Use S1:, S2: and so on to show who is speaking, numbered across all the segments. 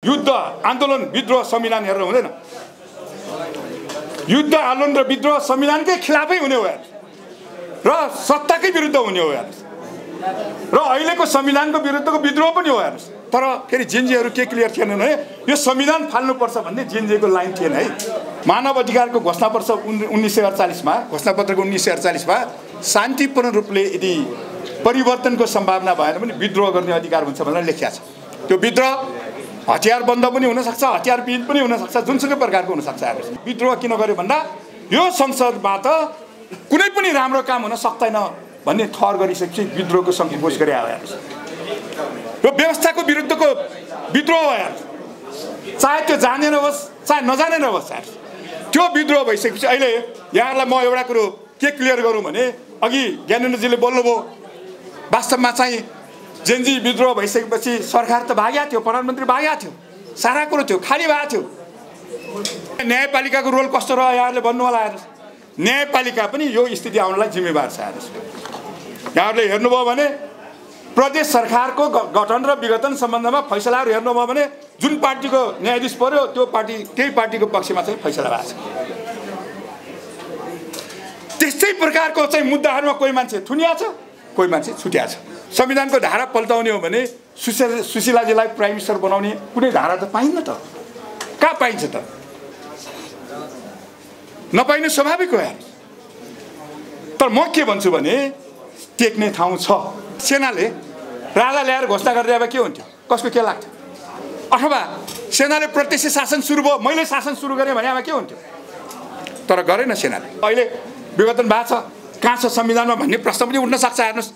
S1: युद्ध आन्दोलन विद्रोह संविधान हेरेर हुँदैन। युद्ध आन्दोलन र विद्रोह संविधानकै खिलाफै हुने हो यार, र सत्ताकै विरुद्ध हुने हो यार, र अहिलेको संविधानको विरुद्धको विद्रोह पनि हो यार। तर फेरि जेनजीहरू के क्लियर थिएन भने यो संविधान फाल्नुपर्छ भन्ने जेनजीको लाइन थिएन है। मानव अधिकारको घोषणापत्र 1948 घोषणापत्रको 1948 शान्तिपूर्ण रूपले यदि परिवर्तनको सम्भावना भएन भने विद्रोह गर्ने अधिकार हुन्छ भनेर लेखिएको छ। त्यो विद्रोह हतियार बन्द पनि हुनसक्छ, हतियार विहीन पनि हुनसक्छ, जुनसुकै प्रकारको हुनसक्छ। विद्रोह किन गर्यो भन्दा यो संसदमा त कुनै पनि राम्रो काम हुन सक्दैन भन्ने ठहर गरिसकेपछि विद्रोहको सङ्घोष गरे आयो। यो व्यवस्थाको विरुद्धको विद्रोह हो यार, चाहे त्यो जानेर होस् चाहे नजानेर होस् यार। त्यो विद्रोह भइसकेपछि अहिले यहाँहरूलाई म एउटा कुरो के क्लियर गरौँ भने अघि ज्ञानेन्द्रजीले बोल्नुभयो, वास्तवमा चाहिँ जेनजी विद्रोह भइसकेपछि सरकार त भाग्या थियो, प्रधानमन्त्री भाग्या थियो, सारा कुरो थियो, खाली भएको थियो। न्यायपालिकाको रोल कस्तो रह्यो यहाँहरूले भन्नु होला हेर्नुहोस्। न्यायपालिका पनि यो स्थिति आउनलाई जिम्मेवार छ हेर्नुहोस्। यहाँहरूले हेर्नुभयो भने प्रदेश सरकारको गठन र विघटन सम्बन्धमा फैसलाहरू हेर्नुभयो भने जुन पार्टीको न्यायाधीश पर्यो त्यो पार्टी त्यही पार्टीको पक्षमा चाहिँ फैसला भएको छ। त्यस्तै प्रकारको चाहिँ मुद्दाहरूमा कोही मान्छे थुनिया छ, कोही मान्छे छुट्या छ। संविधानको धारा पल्टाउने हो भने सुशीलाजीलाई प्राइम मिनिस्टर बनाउने कुनै धारा त पाइन्न त, कहाँ पाइन्छ त? नपाइनु स्वाभाविक हो यार। तर म के भन्छु भने टेक्ने ठाउँ छ। सेनाले राजा ल्याएर घोषणा गरिदिए भए के हुन्थ्यो, कसको के लाग्थ्यो? अथवा सेनाले प्रत्यक्ष शासन सुरु भयो, मैले शासन सुरु गरेँ भने अब के हुन्थ्यो? तर गरेन सेनाले। अहिले विघटन भएको छ, कहाँ छ संविधानमा भन्ने प्रश्न पनि उठ्न सक्छ हेर्नुहोस्।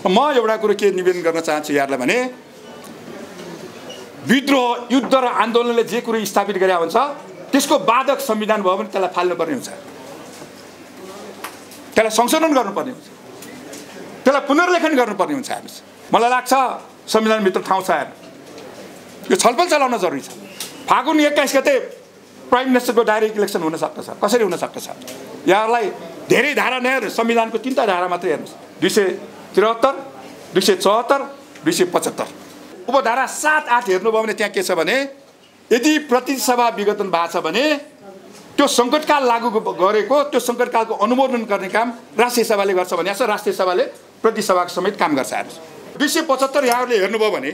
S1: म एउटा कुरो के निवेदन गर्न चाहन्छु यहाँलाई भने विद्रोह युद्ध र आन्दोलनले जे कुरो स्थापित गरे हुन्छ त्यसको बाधक संविधान भयो भने त्यसलाई फाल्नुपर्ने हुन्छ, त्यसलाई संशोधन गर्नुपर्ने हुन्छ, त्यसलाई पुनर्लेखन गर्नुपर्ने हुन्छ हेर्नुहोस्। मलाई लाग्छ संविधानभित्र ठाउँ छ हेर्नु, यो छलफल चलाउन जरुरी छ। फागुन 21 गते प्राइम मिनिस्टरको डाइरेक्ट इलेक्सन हुन सक्दछ, कसरी हुन सक्दछ? यहाँहरूलाई धेरै धारा नहेर्नु, संविधानको 3टा धारा मात्रै हेर्नुहोस्, 273, 274, 275। उपधारा 7, 8 हेर्नुभयो भने त्यहाँ के छ भने यदि प्रतिसभा विघटन भएको छ भने त्यो सङ्कटकाल लागू गरेको त्यो सङ्कटकालको अनुमोदन गर्ने काम राष्ट्रिय सभाले गर्छ भने राष्ट्रिय सभाले प्रतिसभाको समेत काम गर्छ हेर्नुहोस्। 275 यहाँहरूले हेर्नुभयो भने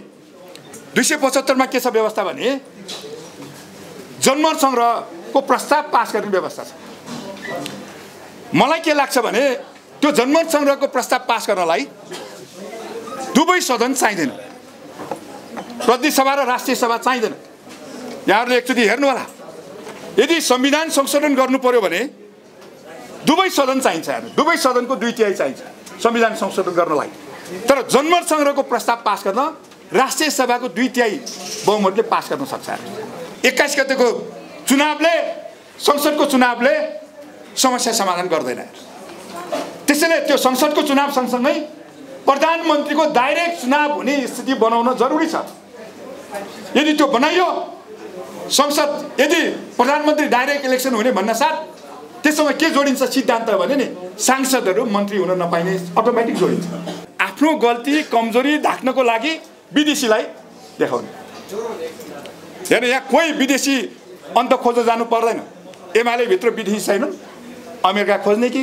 S1: 275 मा के छ व्यवस्था भने जनमत सङ्ग्रहको प्रस्ताव पास गर्ने व्यवस्था छ। मलाई के लाग्छ भने त्यो जनमत सङ्ग्रहको प्रस्ताव पास गर्नलाई दुवै सदन चाहिँदैन, प्रतिसभा र राष्ट्रिय सभा चाहिँदैन। यहाँहरूले एकचोटि हेर्नु होला, यदि संविधान संशोधन गर्नु पर्यो भने दुवै सदन चाहिन्छ, दुवै सदनको 2/3 चाहिन्छ संविधान संशोधन गर्नलाई। तर जनमत सङ्ग्रहको प्रस्ताव पास गर्न राष्ट्रिय सभाको 2/3 बहुमतले पास गर्न सक्छ। 21 गतेको चुनावले संसदको चुनावले समस्या समाधान गर्दैन। त्यसैले त्यो संसदको चुनाव सँगसँगै प्रधानमन्त्रीको डाइरेक्ट चुनाव हुने स्थिति बनाउन जरुरी छ। यदि त्यो बनाइयो संसद, यदि प्रधानमन्त्री डाइरेक्ट इलेक्सन हुने भन्न साथ त्यसमा के जोडिन्छ सिद्धान्त भने नि सांसदहरू मन्त्री हुन नपाइने अटोमेटिक जोडिन्छ। आफ्नो गल्ती कमजोरी ढाक्नको लागि विदेशीलाई देखाउने। हेर्नु, यहाँ कोही विदेशी अन्त खोज्न जानु पर्दैन। एमाले भित्र विदेशी छैनन्, अमेरिका खोज्ने कि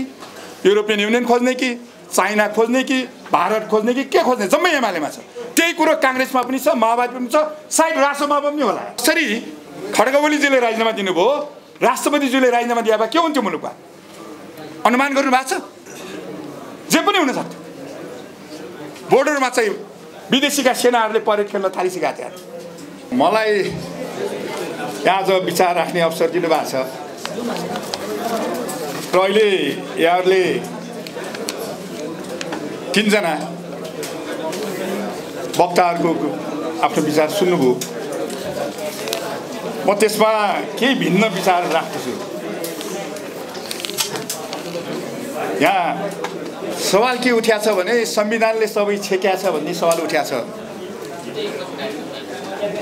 S1: युरोपियन युनियन खोज्ने कि चाइना खोज्ने कि भारत खोज्ने कि के खोज्ने, जम्मै एमालेमा छ। त्यही कुरो काङ्ग्रेसमा पनि छ, माओवादी पनि छ, सायद राष्ट्रमा पनि होला। यसरी खड्गवलीजीले राजीनामा दिनुभयो, राष्ट्रपतिज्यूले राजीनामा दिए भए के हुन्थ्यो मुलुकमा? अनुमान गर्नु भएको छ? जे पनि हुन सक्छ। बोर्डरमा चाहिँ विदेशीका सेनाहरूले परेड खेल्न थालिसकेका थिए। मलाई यहाँ जो विचार राख्ने अवसर दिनुभएको छ र अहिले यहाँहरूले 3 जना वक्ताहरूको आफ्नो विचार सुन्नुभयो। म त्यसमा केही भिन्न विचार राख्दछु। यहाँ सवाल के उठ्या छ भने संविधानले सबै छेक्या छ भन्ने सवाल उठ्या छ।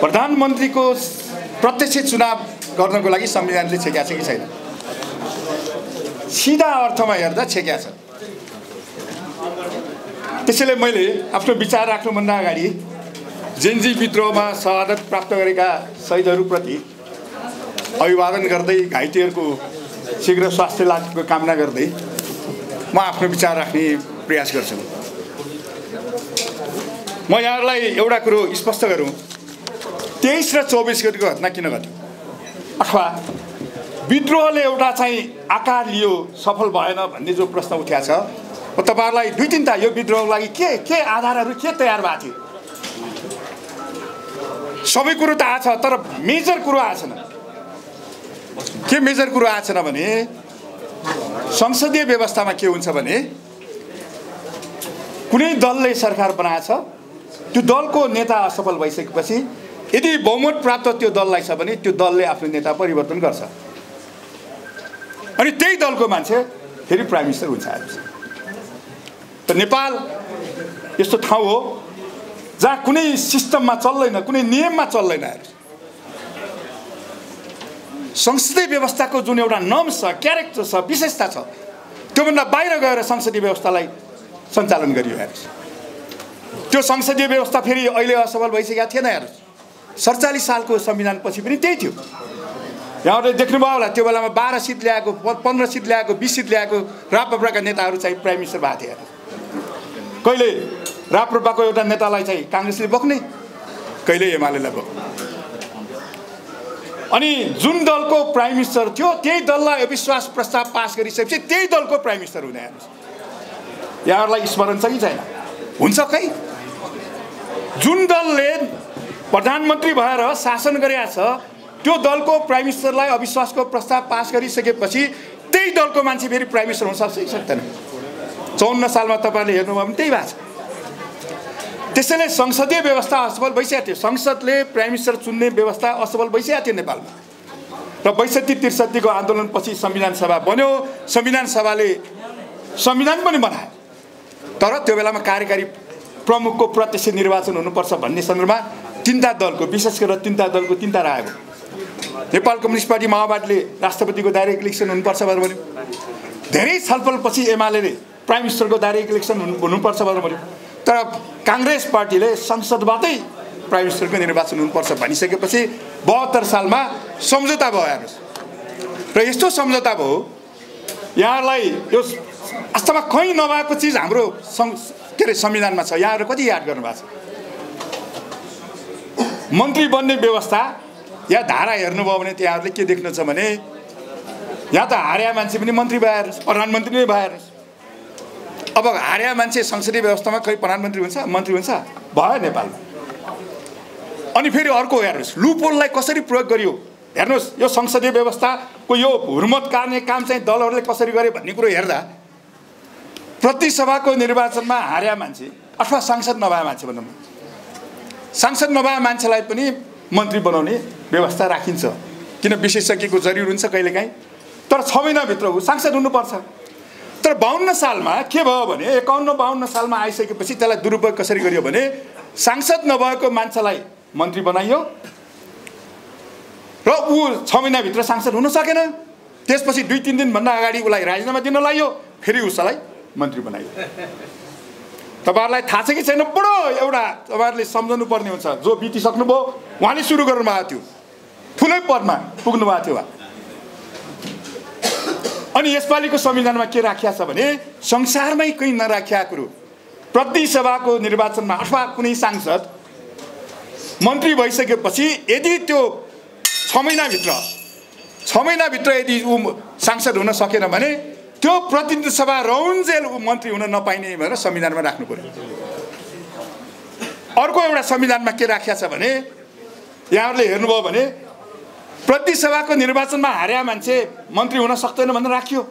S1: प्रधानमन्त्रीको प्रत्यक्ष चुनाव गर्नको लागि संविधानले छेक्या छ कि छैन? सिधा अर्थमा हेर्दा छेक्या छ। त्यसैले मैले आफ्नो विचार राख्नुभन्दा अगाडि जेन्जी विद्रोहमा शहादत प्राप्त गरेका शहीदहरूप्रति अभिवादन गर्दै घाइतेहरूको शीघ्र स्वास्थ्य लाभको कामना गर्दै म आफ्नो विचार राख्ने प्रयास गर्छु। म यहाँहरूलाई एउटा कुरो स्पष्ट गरौँ, 23 र 24 गतिको घटना किन घट्यो अथवा विद्रोहले एउटा चाहिँ आकार लियो सफल भएन भन्ने जो प्रश्न उठ्या छ, म तपाईँहरूलाई दुई तिनवटा यो विद्रोहको लागि के आधारहरू के तयार भएको थियो सबै कुरो त आछ, तर मेजर कुरो आएछन। के मेजर कुरो आएछन भने संसदीय व्यवस्थामा के हुन्छ भने कुनै दलले सरकार बनाएछ, त्यो दलको नेता असफल भइसकेपछि यदि बहुमत प्राप्त त्यो दललाई छ भने त्यो दलले आफ्नो नेता परिवर्तन गर्छ अनि त्यही दलको मान्छे फेरि प्राइम मिनिस्टर हुन्छ। त नेपाल यस्तो ठाउँ हो जहाँ कुनै सिस्टममा चल्दैन, कुनै नियममा चल्दैन। संसदीय व्यवस्थाको जुन एउटा नर्म छ, क्यारेक्टर छ, विशेषता छ, त्योभन्दा बाहिर गएर संसदीय व्यवस्थालाई सञ्चालन गरियो। हेर्नुहोस्, त्यो संसदीय व्यवस्था फेरि अहिले असफल भइसकेका थिएन। हेर्नुहोस्, 47 सालको संविधान पछि पनि त्यही थियो। यहाँहरूले देख्नुभयो होला, त्यो बेलामा 12 सिट ल्याएको, 15 सिट ल्याएको, 20 सिट ल्याएको राप्रपाका नेताहरू चाहिँ प्राइम मिनिस्टर भएको थिए। कहिले राप्रपाको एउटा नेतालाई चाहिँ काङ्ग्रेसले बोक्ने, कहिले एमालेलाई बोक्ने। अनि जुन दलको प्राइम मिनिस्टर थियो त्यही दललाई अविश्वास प्रस्ताव पास गरिसकेपछि त्यही दलको प्राइम मिनिस्टर हुने। हेर्नुहोस्, यहाँहरूलाई स्मरण छ कि छैन? हुन्छ खै, जुन दलले प्रधानमन्त्री भएर शासन गरेका छ त्यो दलको प्राइम मिनिस्टरलाई अविश्वासको प्रस्ताव पास गरिसकेपछि त्यही दलको मान्छे फेरि प्राइम मिनिस्टर हुन सक्छ कि सक्दैन? 54 सालमा तपाईँले हेर्नुभयो भने त्यही भएको छ। त्यसैले संसदीय व्यवस्था असफल भइसकेको थियो, संसदले प्राइम मिनिस्टर चुन्ने व्यवस्था असफल भइसकेको थियो नेपालमा। र 62-63 को आन्दोलनपछि संविधान सभा बन्यो, संविधान सभाले संविधान पनि बनायो। तर त्यो बेलामा कार्यकारी प्रमुखको प्रत्यक्ष निर्वाचन हुनुपर्छ भन्ने सन्दर्भमा तीनटा दलको, विशेष गरेर तीनटा दलको तीनटा राय हो। नेपाल कम्युनिस्ट पार्टी माओवादीले राष्ट्रपतिको डाइरेक्ट इलेक्सन हुनुपर्छ भनेर भन्यो। धेरै छलफलपछि एमाले प्राइम मिनिस्टरको डाइरेक्ट इलेक्सन हुनुपर्छ भनेर भन्यो। तर काङ्ग्रेस पार्टीले संसदबाटै प्राइम मिनिस्टरको निर्वाचन हुनुपर्छ भनिसकेपछि 72 सालमा सम्झौता भयो। हेर्नुहोस्, र यस्तो सम्झौता भयो, यहाँहरूलाई यो वास्तवमा कहीँ नभएको चिज हाम्रो संविधानमा छ। यहाँहरू कति याद गर्नुभएको छ? मन्त्री बन्ने व्यवस्था या धारा हेर्नुभयो भने त्यहाँहरूले के देख्नु छ भने यहाँ त हारिया मान्छे पनि मन्त्री भएर प्रधानमन्त्री नै भएर। अब हारिया मान्छे संसदीय व्यवस्थामा कहीँ प्रधानमन्त्री हुन्छ, मन्त्री हुन्छ भयो नेपालमा। अनि फेरि अर्को हेर्नुहोस्, लुपोललाई कसरी प्रयोग गरियो। हेर्नुहोस्, यो संसदीय व्यवस्थाको यो हुर्मत काट्ने काम चाहिँ दलहरूले कसरी गरे भन्ने कुरो हेर्दा प्रतिसभाको निर्वाचनमा हारिया मान्छे अथवा सांसद नभए मान्छे भनौँ न, सांसद नभए मान्छेलाई पनि मन्त्री बनाउने व्यवस्था राखिन्छ, किन विशेषज्ञको जरुरी हुन्छ कहिलेकाहीँ। तर 6 महिनाभित्र ऊ सांसद हुनुपर्छ। तर 52 सालमा के भयो भने 51-52 सालमा आइसकेपछि त्यसलाई दुरुपयोग कसरी गरियो भने सांसद नभएको मान्छेलाई मन्त्री बनाइयो र ऊ 6 महिनाभित्र सांसद हुन सकेन। त्यसपछि 2-3 दिनभन्दा अगाडि उसलाई राजीनामा दिन लाग्यो, फेरि उसलाई मन्त्री बनाइयो। तपाईँहरूलाई थाहा छ कि छैन? बडो एउटा तपाईँहरूले सम्झनु पर्ने हुन्छ। जो बितिसक्नुभयो उहाँले सुरु गर्नुभएको थियो, ठुलै पदमा पुग्नु भएको थियो। अनि यसपालिको संविधानमा के राखिया छ भने संसारमै कहीँ नराखिया कुरो, प्रतिसभाको निर्वाचनमा अथवा कुनै सांसद मन्त्री भइसकेपछि यदि त्यो 6 महिनाभित्र यदि ऊ सांसद हुन सकेन भने त्यो प्रतिनिधि सभा रौन्जेल ऊ मन्त्री हुन नपाइने भनेर संविधानमा राख्नु पर्यो। अर्को एउटा संविधानमा के राखिया छ भने यहाँहरूले हेर्नुभयो भने प्रतिसभाको निर्वाचनमा हारिया मान्छे मन्त्री हुन सक्दैन भनेर राखियो।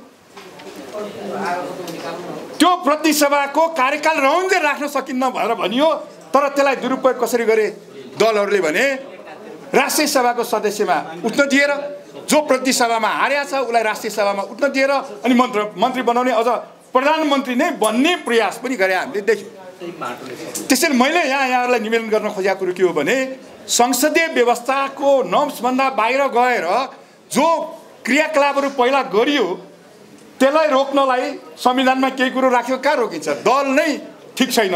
S1: त्यो प्रतिसभाको कार्यकाल रौन्जेल राख्न सकिन्न भनेर भनियो। तर त्यसलाई दुरुपयोग कसरी गरे दलहरूले भने राष्ट्रिय सभाको सदस्यमा उठ्न दिएर, जो प्रतिसभामा हारेको छ उसलाई राष्ट्रिय सभामा उठ्न दिएर अनि मन्त्री बनाउने, अझ प्रधानमन्त्री नै बन्ने प्रयास पनि गरे हामीले देख्यौँ। त्यसैले मैले यहाँहरूलाई निवेदन गर्न खोजेको कुरो के हो भने संसदीय व्यवस्थाको नर्म्सभन्दा बाहिर गएर जो क्रियाकलापहरू पहिला गरियो त्यसलाई रोक्नलाई संविधानमा केही कुरो राख्यो। कहाँ रोकिन्छ? दल नै ठिक छैन,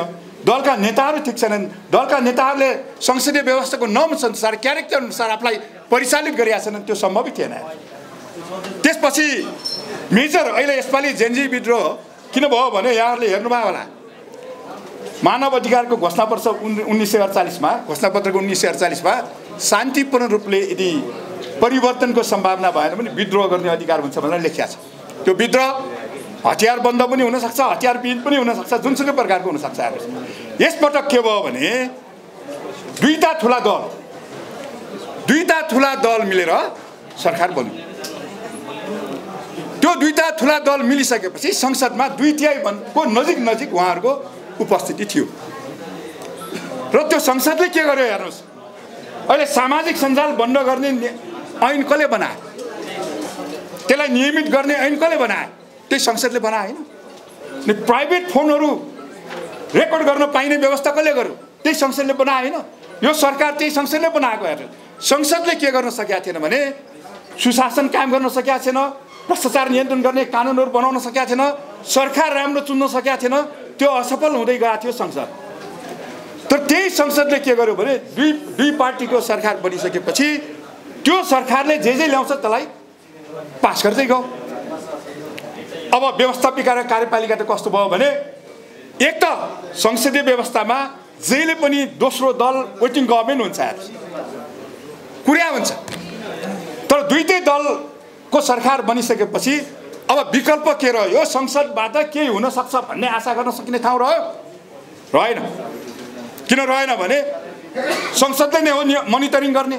S1: दलका नेताहरू ठिक छैनन्, दलका नेताहरूले संसदीय व्यवस्थाको नर्म्स अनुसार क्यारेक्टर अनुसार आफूलाई परिचालित गरिरहेका छैनन्, त्यो सम्भवै थिएन। त्यसपछि मेजर अहिले यसपालि जेनजी विद्रोह किन भयो भने यहाँहरूले हेर्नुभयो होला, मानव अधिकारको घोषणापत्र 1948मा, घोषणापत्रको 1948मा शान्तिपूर्ण रूपले यदि परिवर्तनको सम्भावना भएन भने विद्रोह गर्ने अधिकार हुन्छ भनेर लेखिएको छ। त्यो विद्रोह हतियार बन्द पनि हुनसक्छ, हतियारविहीन पनि हुनसक्छ, जुनसुकै प्रकारको हुनसक्छ। यसपटक के भयो भने दुईटा ठुला दल मिलेर सरकार बन्यो। त्यो दुईटा ठुला दल मिलिसकेपछि संसदमा 2/3 नजिक उहाँहरूको उपस्थिति थियो र त्यो संसदले के गर्यो हेर्नुहोस्, अहिले सामाजिक सञ्जाल बन्द गर्ने ऐन कसले बनाए, त्यसलाई नियमित गर्ने ऐन कसले बनाए, त्यही संसदले बनाए होइन। प्राइभेट फोनहरू रेकर्ड गर्न पाइने व्यवस्था कसले गर्यो, त्यही संसदले बनाए होइन। यो सरकार त्यही संसदले बनाएको हेर्नु। संसदले के गर्न सकेका थिएन भने सुशासन कायम गर्न सकेका छैन, भ्रष्टाचार नियन्त्रण गर्ने कानुनहरू बनाउन सकेका छैन, सरकार राम्रो चुन्न सकेका थिएन, त्यो असफल हुँदै गएको थियो संसद। तर त्यही संसदले के गर्यो भने दुई पार्टीको सरकार बनिसकेपछि त्यो सरकारले जे ल्याउँछ त्यसलाई पास गर्दै गयो। अब व्यवस्थापिका र कार्यपालिका त कस्तो भयो भने एक त संसदीय व्यवस्थामा जहिले पनि दोस्रो दल वेटिङ गभर्मेन्ट हुन्छ, कुरा हुन्छ। तर दुईटै दलको सरकार बनिसकेपछि अब विकल्प के रह्यो, यो संसदबाट केही हुन सक्छ भन्ने आशा गर्न सकिने ठाउँ रहेन। किन रहेन भने संसदले नै हो मोनिटरिङ गर्ने,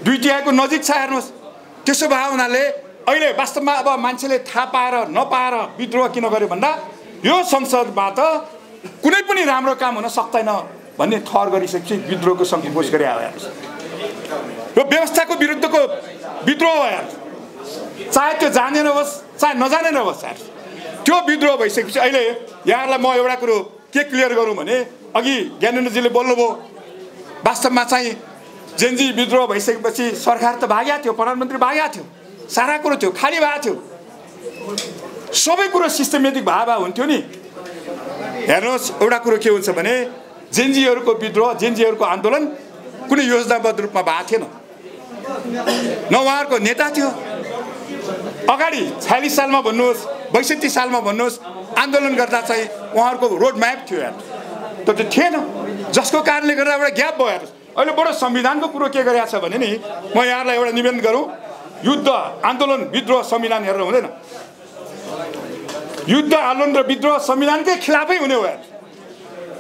S1: 2/3 नजिक छ हेर्नुहोस्। त्यसो भए हुनाले अहिले वास्तवमा अब मान्छेले थाहा पाएर नपाएर विद्रोह किन गर्यो भन्दा यो संसदबाट कुनै पनि राम्रो काम हुन सक्दैन भन्ने ठहर गरिसकेपछि विद्रोहको सङ्घोष गरे आयो। यो व्यवस्थाको विरुद्धको विद्रोह हो यार, चाहे त्यो जानेर होस् चाहे नजानेर होस् यार, त्यो विद्रोह भइसकेपछि अहिले यहाँहरूलाई म एउटा कुरो के क्लियर गरौँ भने अघि ज्ञानेन्द्रजीले बोल्नुभयो, वास्तवमा चाहिँ जेनजी विद्रोह भइसकेपछि सरकार त भाग्या थियो, प्रधानमन्त्री भाग्या थियो, सारा कुरो थियो, खाली भएको थियो, सबै कुरो सिस्टमेटिक भए हुन्थ्यो नि। हेर्नुहोस् एउटा कुरो के हुन्छ भने जेनजीहरूको विद्रोह, जेनजीहरूको आन्दोलन कुनै योजनाबद्ध रूपमा भएको थिएन, न उहाँहरूको नेता थियो। अगाडि 46 सालमा भन्नुहोस्, 62 सालमा भन्नुहोस्, आन्दोलन गर्दा चाहिँ उहाँहरूको रोड म्याप थियो यार, तर त्यो थिएन, जसको कारणले गर्दा एउटा ग्याप भयो हेर्नुहोस्। अहिले बडो संविधानको कुरो के गरिरहेको छ भने नि, म यहाँलाई एउटा निवेदन गरौँ, युद्ध आन्दोलन विद्रोह संविधान हेरेर हुँदैन। युद्ध आन्दोलन र विद्रोह संविधानकै खिलाफै हुने हो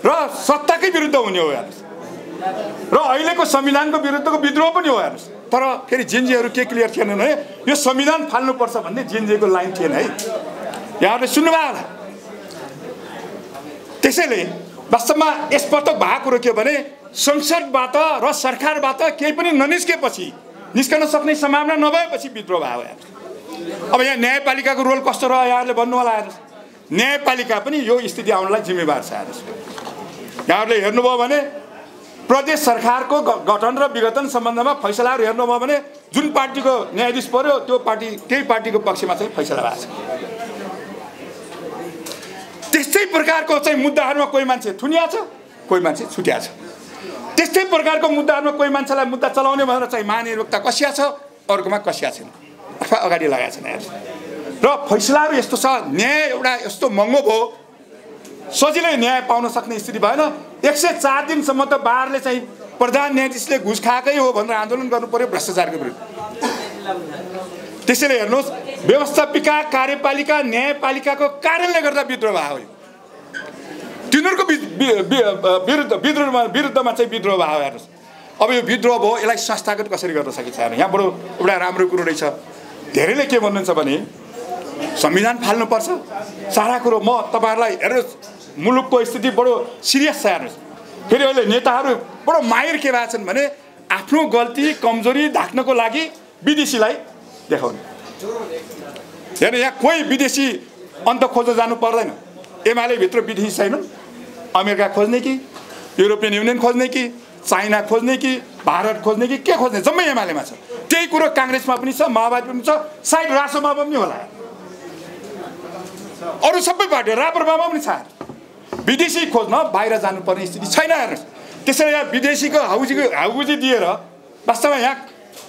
S1: र सत्ताकै विरुद्ध हुने हो हेर्नुहोस्, र अहिलेको संविधानको विरुद्धको विद्रोह पनि हो हेर्नुहोस्। तर फेरि जेनजीहरू के क्लियर थिएनन् है, यो संविधान फाल्नुपर्छ भन्ने जेनजीको लाइन थिएन है, यहाँहरूले सुन्नुभयो होला। त्यसैले वास्तवमा यसपटक भएको कुरो के भने संसदबाट र सरकारबाट केही पनि ननिस्केपछि, निस्कन सक्ने सम्भावना नभएपछि विद्रोह भयो हेर्नुहोस्। अब यहाँ न्यायपालिकाको रोल कस्तो रह्यो यहाँहरूले भन्नु होला हेर्नुहोस्। न्यायपालिका पनि यो स्थिति आउनलाई जिम्मेवार छ हेर्नुहोस्। यहाँहरूले हेर्नुभयो भने प्रदेश सरकारको गठन र विघटन सम्बन्धमा फैसलाहरू हेर्नुभयो भने जुन पार्टीको न्यायाधीश पर्यो त्यो पार्टी त्यही पार्टीको पक्षमा चाहिँ फैसला भएको छ। त्यस्तै प्रकारको चाहिँ मुद्दाहरूमा कोही मान्छे थुनिया छ, कोही मान्छे छुट्या छ। त्यस्तै प्रकारको मुद्दाहरूमा कोही मान्छेलाई मुद्दा चलाउने भनेर चाहिँ महानिर्वाक्ता कसिया छ, अर्कोमा कसिया छैन अथवा अगाडि लगाएको छैन हेर्नुहोस्। र फैसलाहरू यस्तो छ, न्याय एउटा यस्तो महँगो भयो, सजिलै न्याय पाउन सक्ने स्थिति भएन। 104 दिनसम्म त बारले चाहिँ प्रधान न्यायाधीशले घुस खाएकै हो भनेर आन्दोलन गर्नु पर्यो भ्रष्टाचारको विरुद्ध। त्यसैले हेर्नुहोस्, व्यवस्थापिका कार्यपालिका न्यायपालिकाको कारणले गर्दा विद्रोह भयो, तिनीहरूको विरुद्धमा चाहिँ विद्रोह भयो हेर्नुहोस्। अब यो विद्रोह भयो, यसलाई संस्थागत कसरी गर्न सकिन्छ हेर्नु। यहाँ बडो एउटा राम्रो कुरो रहेछ, धेरैले के भन्नुहुन्छ भने संविधान फाल्नुपर्छ, सारा कुरो। म तपाईँहरूलाई हेर्नुहोस्, मुलुकको स्थिति बडो सिरियस छ हेर्नुहोस्। फेरि अहिले नेताहरू बडो माहिर के भएका छन् भने आफ्नो गल्ती कमजोरी ढाक्नको लागि विदेशीलाई देखाउने। हेर्नु, यहाँ कोही विदेशी अन्त खोज्न जानु पर्दैन। एमाले भित्र विदेशी छैनन्, अमेरिका खोज्ने कि युरोपियन युनियन खोज्ने कि चाइना खोज्ने कि भारत खोज्ने कि के खोज्ने, जम्मै एमालेमा छ। त्यही कुरो काङ्ग्रेसमा पनि छ, माओवादी पनि छ, सायद रासोपामा पनि होला, अरू सबै पार्टी राप्रपामा पनि छ। विदेशी खोज्न बाहिर जानुपर्ने स्थिति छैन हेर्नुहोस्। त्यसैले यहाँ विदेशीको हाउजी दिएर वास्तवमा यहाँ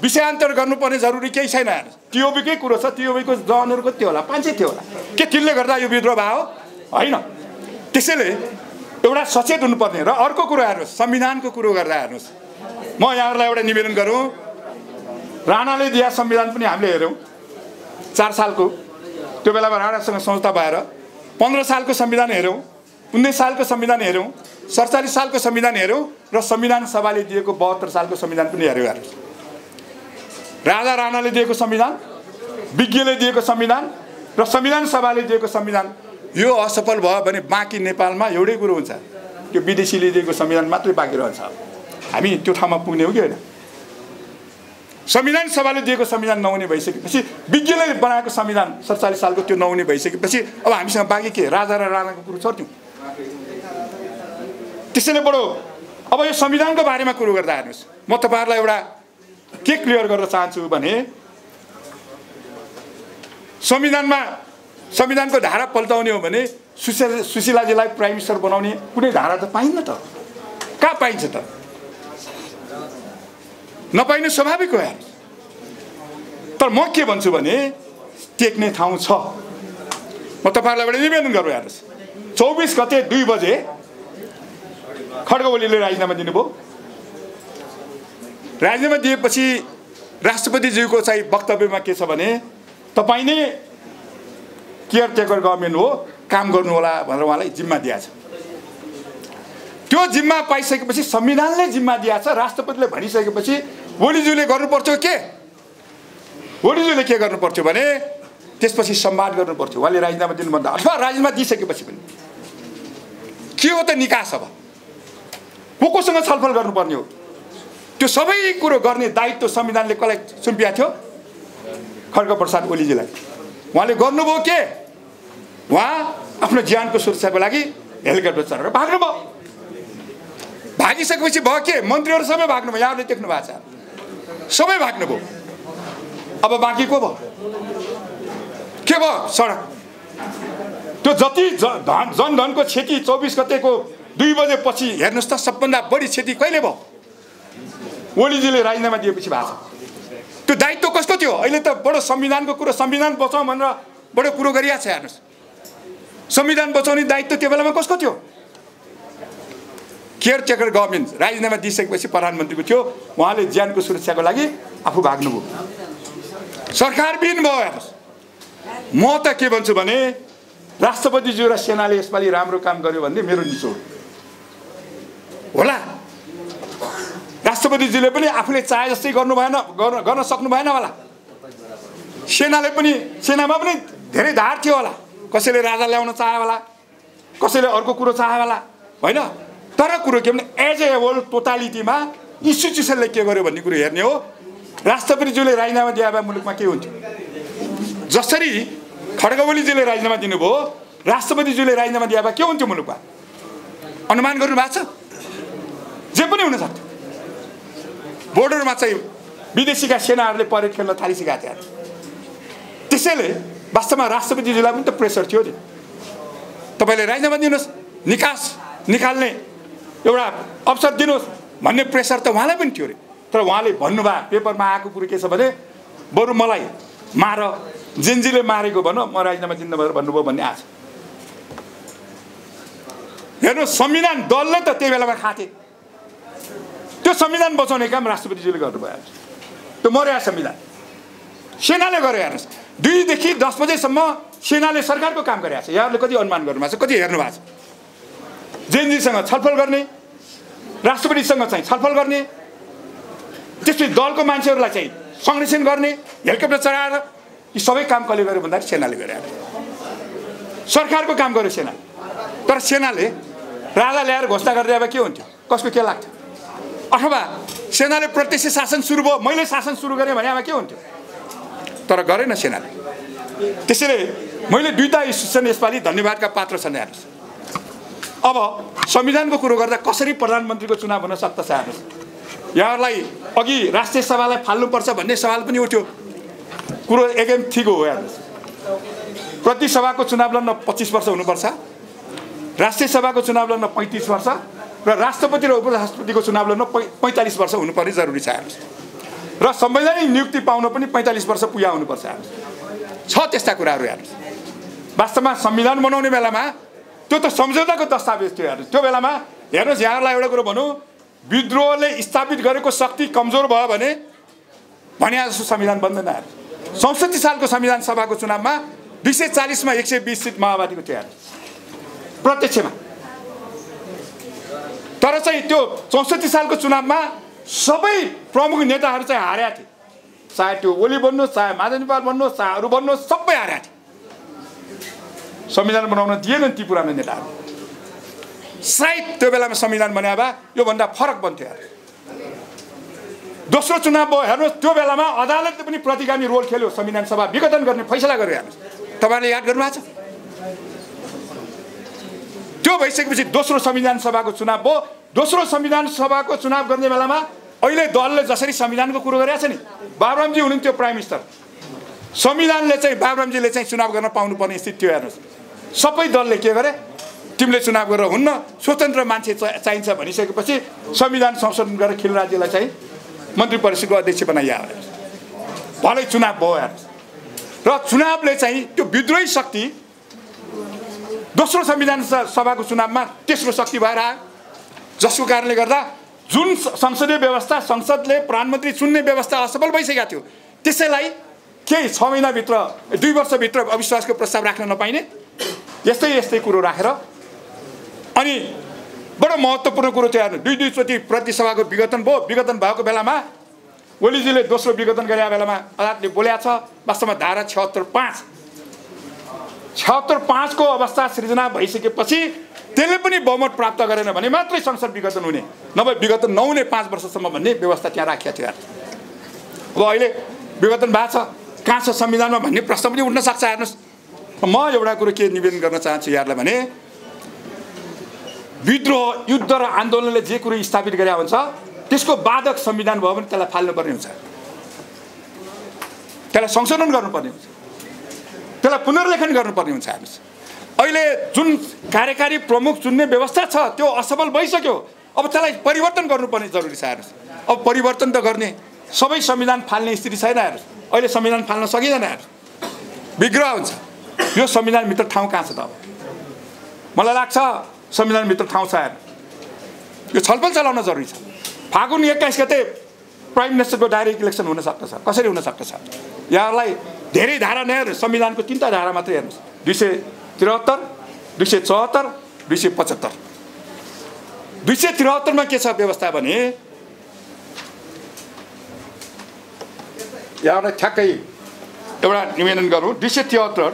S1: विषयान्तर गर्नुपर्ने जरुरी केही छैन हेर्नुहोस्। टिओबीकै कुरो छ, टिओबीको जवानहरूको त्यो होला, 500 थियो होला, के तिनले गर्दा यो विद्रोह भयो होइन। त्यसैले एउटा सचेत हुनुपर्ने। र अर्को कुरो हेर्नुहोस्, संविधानको कुरो गर्दा हेर्नुहोस्, म यहाँहरूलाई एउटा निवेदन गरौँ, राणाले दिया संविधान पनि हामीले हेऱ्यौँ 4 सालको, त्यो बेलामा राणासँग संस्था भएर 15 सालको संविधान हेऱ्यौँ, 19 सालको संविधान हेऱ्यौँ, 47 सालको संविधान हेऱ्यौँ र संविधान सभाले दिएको 72 सालको संविधान पनि हेऱ्यौँ हेर्नुहोस्। राजा राणाले दिएको संविधान, विज्ञले दिएको संविधान र संविधान सभाले दिएको संविधान यो असफल भयो भने बाँकी नेपालमा एउटै कुरो हुन्छ, त्यो विदेशीले दिएको संविधान मात्रै बाँकी रहन्छ। हामी त्यो ठाउँमा पुग्ने हो कि होइन? संविधान सभाले दिएको संविधान नहुने भइसकेपछि, विज्ञले बनाएको संविधान 47 सालको त्यो नहुने भइसकेपछि अब हामीसँग बाँकी के? राजा र राणाको कुरो छोड्थ्यौँ। त्यसैले बडो अब यो संविधानको बारेमा कुरो गर्दा हेर्नुहोस्, म तपाईँहरूलाई एउटा के क्लियर गर्न चाहन्छु भने संविधानको धारा पल्टाउने हो भने सुशीलाजीलाई प्राइम मिनिस्टर बनाउने कुनै धारा त पाइन्न त, कहाँ पाइन्छ त? नपाइनु स्वाभाविक हो यार। तर म के भन्छु भने टेक्ने ठाउँ छ। म तपाईँहरूलाई एउटा निवेदन गरौँ हेर्नुहोस्, 24 गते 2 बजे खड्ग ओलीले राजीनामा दिनुभयो। राजीनामा दिएपछि राष्ट्रपतिज्यूको चाहिँ वक्तव्यमा के छ भने तपाईँ नै केयरटेकर गभर्मेन्ट हो, काम गर्नु होला भनेर उहाँलाई जिम्मा दिएको छ। त्यो जिम्मा पाइसकेपछि संविधानले जिम्मा दिएको छ, राष्ट्रपतिले भनिसकेपछि ओलीज्यूले गर्नुपर्थ्यो के? ओलीज्यूले के गर्नुपर्थ्यो भने त्यसपछि संवाद गर्नुपर्थ्यो। उहाँले राजीनामा दिनुभन्दा अथवा राजीनामा दिइसकेपछि पनि के हो त निकास? अब कोसँग छलफल गर्नुपर्ने हो? त्यो सबै कुरो गर्ने दायित्व संविधानले कसलाई सुम्पिएको थियो? खड्गप्रसाद ओलीजीलाई। उहाँले गर्नुभयो के? उहाँ आफ्नो ज्यानको सुरक्षाको लागि हेलिकप्टर चढेर भाग्नुभयो। भागिसकेपछि भयो के? मन्त्रीहरू सबै भाग्नुभयो, यहाँहरूले देख्नु भएको छ, सबै भाग्नुभयो। अब बाँकी को भयो? के भयो? सडक। त्यो जति जनधनको क्षति 24 गतेको 2 बजेपछि हेर्नुहोस् त, सबभन्दा बढी क्षति कहिले भयो? ओलीजीले राजीनामा दिएपछि भएको छ। त्यो दायित्व कसको थियो? अहिले त बडो संविधानको कुरो, संविधान बचाउँ भनेर बडो कुरो गरिरहेको छ हेर्नुहोस्। संविधान बचाउने दायित्व त्यो बेलामा कसको थियो? केयरटेकर गभर्मेन्ट राजीनामा दिइसकेपछि प्रधानमन्त्रीको थियो। उहाँले ज्यानको सुरक्षाको लागि आफू भाग्नुभयो, सरकारविहीन भयो हेर्नुहोस्। म त के भन्छु भने राष्ट्रपतिज्यू र सेनाले यसपालि राम्रो काम गर्यो भन्ने मेरो निचोड होला। राष्ट्रपतिज्यूले पनि आफूले चाहे जस्तै गर्न सक्नु भएन होला। सेनामा पनि धेरै धार थियो होला, कसैले राजा ल्याउन चाहे होला, कसैले अर्को कुरो चाहे होला होइन। तर कुरो के भने एज ए होल टोटालिटीमा इन्स्टिट्युसनले के गर्यो भन्ने कुरो हेर्ने हो। राष्ट्रपतिज्यूले राजीनामा दिए भए मुलुकमा के हुन्थ्यो? जसरी खड्ग ओलीजीले राजीनामा दिनुभयो, राष्ट्रपतिज्यूले राजीनामा दिए भए के हुन्थ्यो मुलुकमा? अनुमान गर्नु भएको छ? जे पनि हुन सक्थ्यो। बोर्डरमा चाहिँ विदेशीका सेनाहरूले परेड खेल्न थालिसकेका थिए। त्यसैले वास्तवमा राष्ट्रपतिज्यूलाई पनि त प्रेसर थियो नि, तपाईँले राजीनामा दिनुहोस्, निकास निकाल्ने एउटा अवसर दिनुहोस् भन्ने प्रेसर त उहाँलाई पनि थियो अरे। तर उहाँले भन्नुभयो, पेपरमा आएको कुरो के छ भने बरु मलाई मार, जेनजीले मारेको भन, म राजीनामा दिन्न भनेर भन्नुभयो भन्ने आएको छ। हेर्नु, संविधान दलले त त्यही बेलामा खाथे। त्यो संविधान बचाउने काम राष्ट्रपतिज्यूले गर्नुभयो। त्यो मर्या संविधान सेनाले गर्यो हेर्नुहोस्। 2 देखि 10 बजेसम्म सेनाले सरकारको काम गरिरहेको छ। यहाँहरूले कति अनुमान गर्नुभएको छ, कति हेर्नु भएको छ? जेनजीसँग छलफल गर्ने, राष्ट्रपतिसँग चाहिँ छलफल गर्ने, त्यसपछि दलको मान्छेहरूलाई चाहिँ संरक्षण गर्ने, हेलिकप्टर चढाएर, यी सबै काम कसले गर्यो भन्दाखेरि सेनाले गर्यो। सरकारको काम गर्यो सेनाले। तर सेनाले राजा ल्याएर घोषणा गरिदिए भए के हुन्थ्यो? कसको के लाग्थ्यो? अथवा सेनाले प्रत्यक्ष शासन सुरु भयो, मैले शासन सुरु गरेँ भने अब के हुन्थ्यो? तर गरेन सेनाले। त्यसैले मैले 2टा इन्स्टिट्युसन यसपालि धन्यवादका पात्र छन् हेर्नुहोस्। अब संविधानको कुरो गर्दा कसरी प्रधानमन्त्रीको चुनाव हुन सक्दछ हेर्नुहोस्। यहाँहरूलाई अघि राष्ट्रिय सभालाई फाल्नुपर्छ भन्ने सवाल पनि उठ्यो, कुरो एकदम ठिक हो हेर्नुहोस्। प्रति सभाको चुनाव लड्न 25 वर्ष हुनुपर्छ, राष्ट्रिय सभाको चुनाव लड्न 35 वर्ष र राष्ट्रपति र उपराष्ट्रपतिको चुनाव लड्न 45 वर्ष हुनुपर्ने जरुरी छ हेर्नुहोस्। र संवैधानिक नियुक्ति पाउन पनि 45 वर्ष पुगा हुनुपर्छ हेर्नुहोस्। छ त्यस्ता कुराहरू हेर्नुहोस्। वास्तवमा संविधान बनाउने बेलामा त्यो त सम्झौताको दस्तावेज थियो हेर्नुहोस्। त्यो बेलामा हेर्नुहोस्, यहाँहरूलाई एउटा कुरो भनौँ, विद्रोहले स्थापित गरेको शक्ति कमजोर भयो भने जस्तो संविधान बन्दैन हेर्नुहोस्। 64 सालको संविधान सभाको चुनावमा 240 मा 120 सिट माओवादीको थियो हेर्नुहोस् प्रत्यक्षमा। तर चाहिँ त्यो 64 सालको चुनावमा सबै प्रमुख नेताहरू चाहिँ हारेका थिए। चाहे त्यो ओली बन्नुहोस्, चाहे माधव नेपाल बन्नुहोस्, चाहे अरू बन्नुहोस्, सबै हारेका थिए। संविधान बनाउन दिएनन् ती पुरानो नेताहरू। सायद त्यो बेलामा संविधान बनाए भए योभन्दा फरक बन्थ्यो। दोस्रो चुनाव भयो हेर्नुहोस्, त्यो बेलामा अदालतले पनि प्रतिगामी रोल खेल्यो, संविधान सभा विघटन गर्ने फैसला गर्यो हेर्नुहोस्। तपाईँहरूले याद गर्नुभएको छ? त्यो भइसकेपछि दोस्रो संविधान सभाको चुनाव भयो। दोस्रो संविधान सभाको चुनाव गर्ने बेलामा अहिले दलले जसरी संविधानको कुरो गरेको छ नि, बाबुरामजी हुनुहुन्थ्यो प्राइम मिनिस्टर, संविधानले चाहिँ बाबुरामजीले चाहिँ चुनाव गर्न पाउनुपर्ने स्थिति थियो हेर्नुहोस्। सबै दलले के गरे, तिमीले चुनाव गरेर हुन्न, स्वतन्त्र मान्छे चाहिन्छ भनिसकेपछि संविधान संशोधन गरेर खिलराज्यलाई चाहिँ मन्त्री परिषदको अध्यक्ष बनाइयो। भलै चुनाव भयो हेर्नुहोस्। र चुनावले चाहिँ त्यो विद्रोही शक्ति दोस्रो संविधान सभाको चुनावमा तेस्रो शक्ति भएर आयो, जसको कारणले गर्दा जुन संसदीय व्यवस्था, संसदले प्रधानमन्त्री चुन्ने व्यवस्था असफल भइसकेको थियो, त्यसैलाई केही 6 महिनाभित्र 2 वर्षभित्र अविश्वासको प्रस्ताव राख्न नपाइने यस्तै यस्तै कुरो राखेर अनि बडो महत्त्वपूर्ण कुरो थियो हेर्नु। 2 चोटि प्रतिसभाको विघटन भयो। विघटन भएको बेलामा ओलीजीले दोस्रो विघटन गरेको बेलामा अदालतले बोलेको छ, वास्तवमा धारा 76.5 को अवस्था सृजना भइसकेपछि त्यसले पनि बहुमत प्राप्त गरेन भने मात्रै संसद विघटन हुने, नभए विघटन नहुने 5 वर्षसम्म भन्ने व्यवस्था त्यहाँ राखिएको थियो। अब अहिले विघटन भएको छ, कहाँ छ संविधानमा भन्ने प्रश्न पनि उठ्न सक्छ हेर्नुहोस्। म एउटा कुरो के निवेदन गर्न चाहन्छु यहाँलाई भने, विद्रोह, युद्ध र आन्दोलनले जे कुरो स्थापित गरे हुन्छ त्यसको बाधक संविधान भयो भने त्यसलाई फाल्नुपर्ने हुन्छ, त्यसलाई संशोधन गर्नुपर्ने हुन्छ, त्यसलाई पुनर्लेखन गर्नुपर्ने हुन्छ हेर्नुहोस्। अहिले जुन कार्यकारी प्रमुख चुन्ने व्यवस्था छ त्यो असफल भइसक्यो, अब त्यसलाई परिवर्तन गर्नुपर्ने जरुरी छ हेर्नुहोस्। अब परिवर्तन त गर्ने, सबै संविधान फाल्ने स्थिति छैन हेर्नुहोस्। अहिले संविधान फाल्न सकिँदैन हेर्नुहोस्, विग्रह हुन्छ। यो संविधानभित्र ठाउँ कहाँ छ त? अब मलाई लाग्छ संविधानभित्र ठाउँ छ हेर्नु, यो छलफल चलाउन जरुरी छ। फागुन 21 गते प्राइम मिनिस्टरको डाइरेक्ट इलेक्सन हुन सक्दछ, कसरी हुन सक्दछ? यहाँहरूलाई धेरै धारा नहेर्नु, संविधानको 3टा धारा मात्रै हेर्नुहोस्, 273, 274, 275। 273 मा के छ व्यवस्था भने, यहाँलाई ठ्याक्कै एउटा निवेदन गरौँ। 273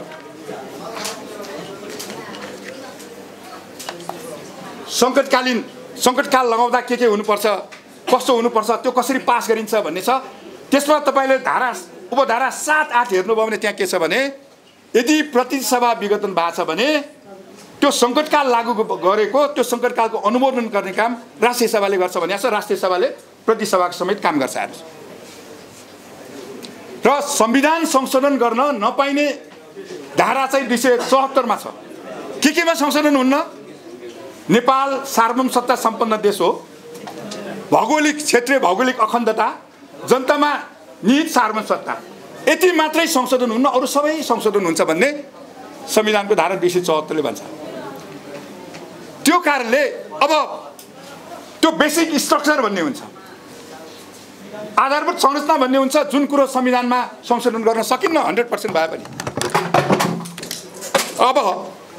S1: सङ्कटकाल लगाउँदा के हुनुपर्छ, कस्तो हुनुपर्छ, त्यो कसरी पास गरिन्छ भन्ने छ। त्यसमा तपाईँले उपधारा 7-8 हेर्नुभयो भने त्यहाँ के छ भने, यदि प्रतिसभा विघटन भएको छ भने त्यो सङ्कटकाल लागू गरेको, त्यो सङ्कटकालको अनुमोदन गर्ने काम राष्ट्रिय सभाले गर्छ भने राष्ट्रिय सभाले प्रतिसभाको समेत काम गर्छ हेर्नुहोस्। र संविधान संशोधन गर्न नपाइने धारा चाहिँ 274 मा छ। केमा संशोधन हुन्न? नेपाल सार्वभौम सत्ता सम्पन्न देश हो, भौगोलिक क्षेत्रीय भौगोलिक अखण्डता, जनतामा निहित सार्वभौम सत्ता, यति मात्रै संशोधन हुन्न, अरू सबै संशोधन हुन्छ भन्ने संविधानको धारा 274 ले भन्छ। त्यो कारणले अब त्यो बेसिक स्ट्रक्चर भन्ने हुन्छ, आधारभूत संरचना भन्ने हुन्छ, जुन कुरो संविधानमा संशोधन गर्न सकिन्न 100% भए पनि। अब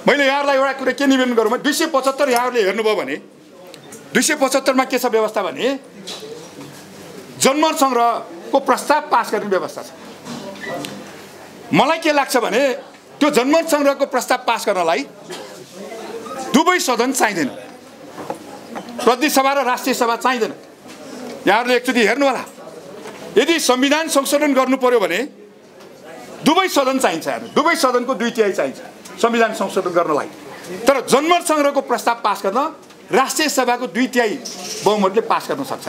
S1: मैले यहाँहरूलाई एउटा कुरा के निवेदन गरौँ, 275 यहाँहरूले हेर्नुभयो भने 275 मा के छ व्यवस्था भने, जनमत संग्रहको प्रस्ताव पास गर्ने व्यवस्था छ। मलाई के लाग्छ भने त्यो जनमत संग्रहको प्रस्ताव पास गर्नलाई दुवै सदन चाहिँदैन, प्रतिसभा र राष्ट्रिय सभा चाहिँदैन। यहाँहरूले एकचोटि हेर्नु होला, यदि संविधान संशोधन गर्नु पर्यो भने दुवै सदन चाहिन्छ, दुवै सदनको 2/3 चाहिन्छ संविधान संशोधन गर्नलाई। तर जनमत संग्रहको प्रस्ताव पास गर्न राष्ट्रिय सभाको 2/3 बहुमतले पास गर्न सक्छ।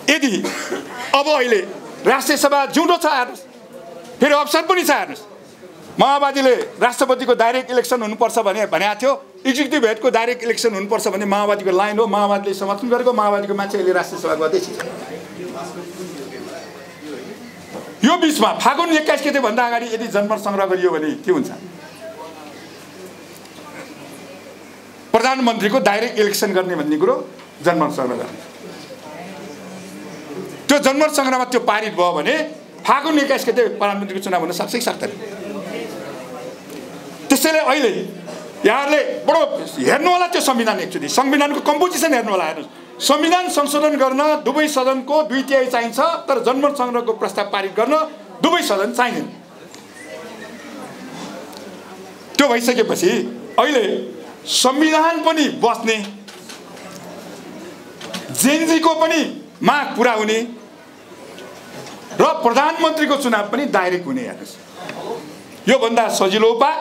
S1: यदि अब अहिले राष्ट्रिय सभा जिउँदो छ हेर्नुहोस्, फेरि अवसर पनि छ हेर्नुहोस्, माओवादीले राष्ट्रपतिको डाइरेक्ट इलेक्सन हुनुपर्छ भनेको थियो। एक्जिक्युटिभ हेडको डाइरेक्ट इलेक्सन हुनुपर्छ भने माओवादीको लाइन हो। माओवादीले समर्थन गरेको, माओवादीको मान्छेले राष्ट्रिय सभाको अध्यक्ष। यो बिचमा फागुन 21 गते भन्दा अगाडि यदि जनमत संग्रह गरियो भने के हुन्छ? प्रधानमन्त्रीको डाइरेक्ट इलेक्सन गर्ने भन्ने कुरो जनमत संग्रह गर्ने। त्यो जनमत संग्रहमा त्यो पारित भयो भने फागुन 21 गते प्रधानमन्त्रीको चुनाव हुन सक्छ कि सक्दैन? त्यसैले अहिले यहाँहरूले बडो हेर्नु होला त्यो संविधान, एकचोटि संविधानको कम्पोजिसन हेर्नु होला। हेर्नुहोस्, संविधान संशोधन गर्न दुवै सदनको 2/3 चाहिन्छ, तर जनमत संग्रहको प्रस्ताव पारित गर्न दुवै सदन चाहिँदैन। त्यो भइसकेपछि अहिले संविधान पनि बस्ने, जेनजीको पनि माग पुरा हुने र प्रधानमन्त्रीको चुनाव पनि डाइरेक्ट हुने। हेर्नुहोस्, योभन्दा सजिलो उपाय,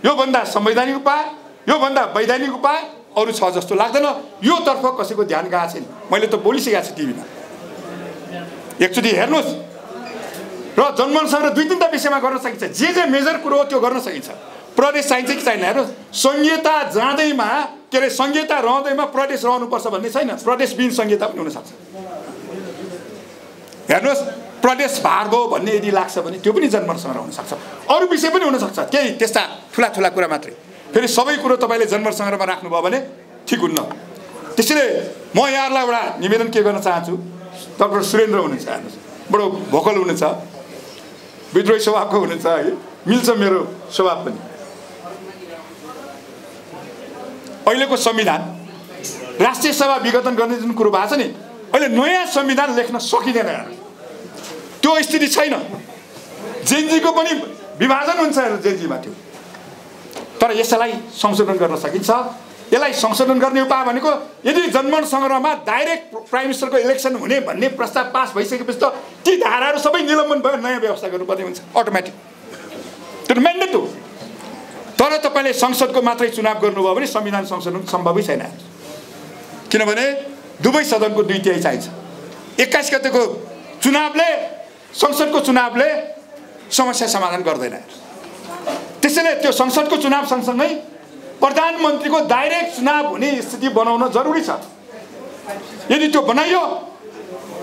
S1: योभन्दा संवैधानिक उपाय, योभन्दा वैधानिक उपाय अरू छ जस्तो लाग्दैन। यो तर्फ कसैको ध्यान गएको छैन। मैले त बोलिसकेको छु टिभीमा, एकचोटि हेर्नुहोस्। र जनमत संग्रह 2-3 विषयमा गर्न सकिन्छ। जे मेजर कुरो हो त्यो गर्न सकिन्छ। प्रदेश चाहिन्छ कि छैन? हेर्नुहोस्, संहिता जाँदैमा के अरे संहिता रहँदैमा प्रदेश रहनुपर्छ भन्ने छैन। प्रदेश बिन संहिता पनि हुनसक्छ। हेर्नुहोस्, प्रदेश भार भयो भन्ने यदि लाग्छ भने त्यो पनि जनमत संग्रह हुनसक्छ। अरू विषय पनि हुनसक्छ, केही त्यस्ता ठुला ठुला कुरा मात्रै। फेरि सबै कुरो तपाईँले जनमत संग्रहमा राख्नुभयो भने ठिक हुन्न। त्यसैले म यहाँहरूलाई एउटा निवेदन के गर्न चाहन्छु। डाक्टर सुरेन्द्र हुनुहुन्छ, हेर्नुहोस्, बडो भोकल हुनुहुन्छ, विद्रोही स्वभावको हुनुहुन्छ है, मिल्छ मेरो स्वभाव पनि। अहिलेको संविधान राष्ट्रिय सभा विघटन गर्ने जुन कुरो भएको छ नि, अहिले नयाँ संविधान लेख्न सकिँदैन। हेर्नुहोस्, त्यो स्थिति छैन। जेनजीको पनि विभाजन हुन्छ जेनजीमा त्यो, तर यसलाई संशोधन गर्न सकिन्छ। यसलाई संशोधन गर्ने उपाय भनेको यदि जनमत संग्रहमा डाइरेक्ट प्राइम मिनिस्टरको इलेक्सन हुने भन्ने प्रस्ताव पास भइसकेपछि त ती धाराहरू सबै निलम्बन भयो, नयाँ व्यवस्था गर्नुपर्ने हुन्छ अटोमेटिक। त्यो म्यान्डेट हो। तर तपाईँले संसदको मात्रै चुनाव गर्नुभयो भने संविधान संशोधन सम्भवै छैन। किनभने दुवै सदनको 2/3 चाहिन्छ। 21 गतेको चुनावले, संसदको चुनावले समस्या समाधान गर्दैन। त्यसैले त्यो संसदको चुनाव सँगसँगै प्रधानमन्त्रीको डाइरेक्ट चुनाव हुने स्थिति बनाउन जरुरी छ। यदि त्यो बनाइयो,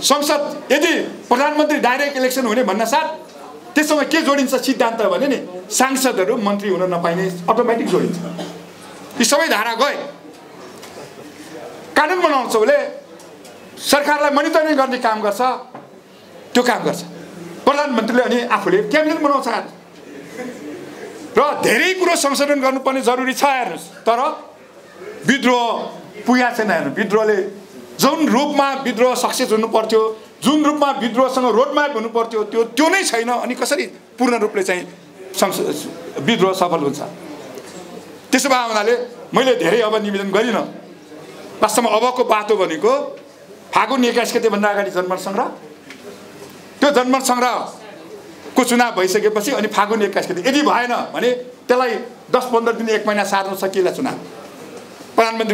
S1: संसद यदि प्रधानमन्त्री डाइरेक्ट इलेक्सन हुने भन्न साथ त्यसमा के जोडिन्छ सिद्धान्त भने नि सांसदहरू मन्त्री हुन नपाइने अटोमेटिक जोडिन्छ। यी सबै धारा गए। कानुन बनाउँछ उसले, सरकारलाई मोनिटरिङ गर्ने काम गर्छ, त्यो काम गर्छ प्रधानमन्त्रीले। अनि आफूले क्याबिनेट बनाउँछ र धेरै कुरो संशोधन गर्नुपर्ने जरुरी छ। हेर्नुहोस्, तर विद्रोह पुगेको छैन। हेर्नु, विद्रोहले जुन रूपमा विद्रोह सक्सेस हुनु पर्थ्यो, जुन रूपमा विद्रोहसँग रोडम्याप हुनु पर्थ्यो, त्यो नै छैन। अनि कसरी पूर्ण रूपले चाहिँ विद्रोह सफल हुन्छ? त्यसो भए हुनाले मैले धेरै अब निवेदन गरिनँ। वास्तवमा अबको बाटो भनेको फागुन 21 गतेभन्दा अगाडि जनमत संग्रह, त्यो जनमत संग्रहको चुनाव भइसकेपछि अनि फागुन 21 गते यदि भएन भने त्यसलाई 10-15 दिन 1 महिना सार्न सकिएला चुनाव। प्रधानमन्त्री